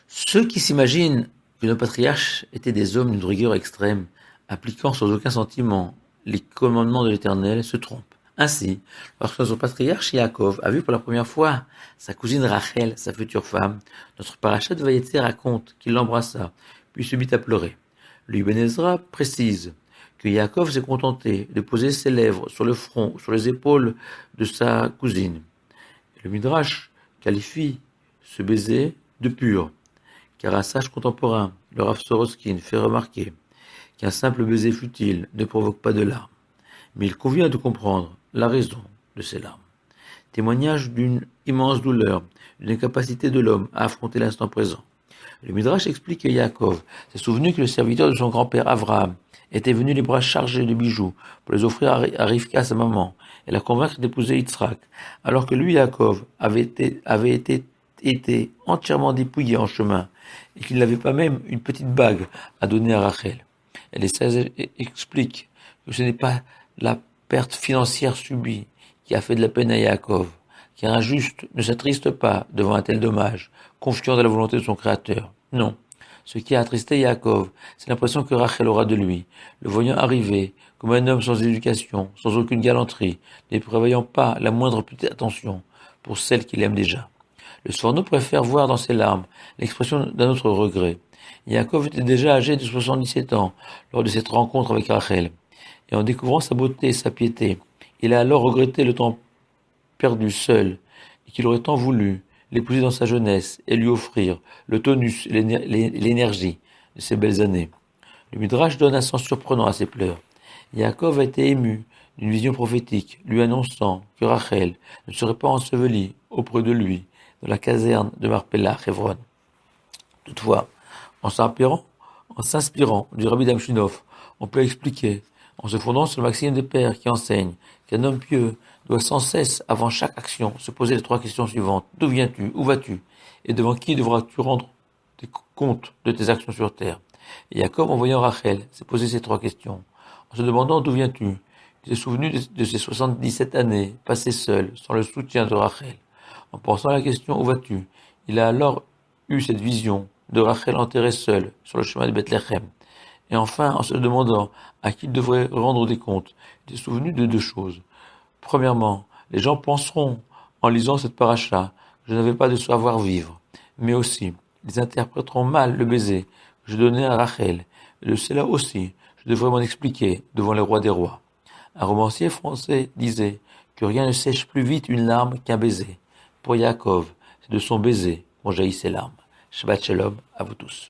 Ceux qui s'imaginent que nos patriarches étaient des hommes d'une rigueur extrême, appliquant sans aucun sentiment les commandements de l'Éternel, se trompent. Ainsi, lorsque son patriarche Yaakov a vu pour la première fois sa cousine Rachel, sa future femme, notre parachat de Vaïetze raconte qu'il l'embrassa, puis se mit à pleurer. Le Ibn Ezra précise que Yaakov s'est contenté de poser ses lèvres sur le front, sur les épaules de sa cousine. Le Midrash qualifie ce baiser de pur, car un sage contemporain, le Rav Soroskin, fait remarquer qu'un simple baiser futile ne provoque pas de larmes, mais il convient de comprendre la raison de ces larmes. Témoignage d'une immense douleur, d'une incapacité de l'homme à affronter l'instant présent. Le Midrash explique que Yaakov s'est souvenu que le serviteur de son grand-père Abraham était venu les bras chargés de bijoux pour les offrir à Rivka, sa maman, et la convaincre d'épouser Yitzhak, alors que lui, Yaakov, avait été entièrement dépouillé en chemin, et qu'il n'avait pas même une petite bague à donner à Rachel. Et les sages expliquent que ce n'est pas la perte financière subie qui a fait de la peine à Yaakov, car un juste ne s'attriste pas devant un tel dommage, confiant dans la volonté de son Créateur. Non. Ce qui a attristé Yaakov, c'est l'impression que Rachel aura de lui, le voyant arriver comme un homme sans éducation, sans aucune galanterie, ne prévoyant pas la moindre petite attention pour celle qu'il aime déjà. Le Sforno préfère voir dans ses larmes l'expression d'un autre regret. Yaakov était déjà âgé de 77 ans lors de cette rencontre avec Rachel, et en découvrant sa beauté et sa piété, il a alors regretté le temps perdu seul, et qu'il aurait tant voulu l'épouser dans sa jeunesse et lui offrir le tonus et l'énergie de ces belles années. Le Midrash donne un sens surprenant à ses pleurs. Yaakov a été ému d'une vision prophétique, lui annonçant que Rachel ne serait pas ensevelie auprès de lui dans la caserne de Marpella, Hebron. Toutefois, en s'inspirant du Rabbi Damchinov, on peut expliquer, en se fondant sur le maxime des pères qui enseigne qu'un homme pieux doit sans cesse, avant chaque action, se poser les trois questions suivantes. D'où viens-tu? Où vas-tu? Et devant qui devras-tu rendre compte de tes actions sur terre? Et Jacob, en voyant Rachel, s'est posé ces trois questions. En se demandant d'où viens-tu, il s'est souvenu de ses 77 années passées seul, sans le soutien de Rachel. En pensant à la question où vas-tu, il a alors eu cette vision de Rachel enterrée seule sur le chemin de Bethléem. Et enfin, en se demandant à qui il devrait rendre des comptes, il s'est souvenu de deux choses. Premièrement, les gens penseront, en lisant cette paracha, que je n'avais pas de savoir-vivre. Mais aussi, ils interpréteront mal le baiser que je donnais à Rachel. Et de cela aussi, je devrais m'en expliquer devant les rois des rois. Un romancier français disait que rien ne sèche plus vite une larme qu'un baiser. Pour Yaakov, c'est de son baiser qu'ont jailli ses larmes. Shabbat Shalom à vous tous.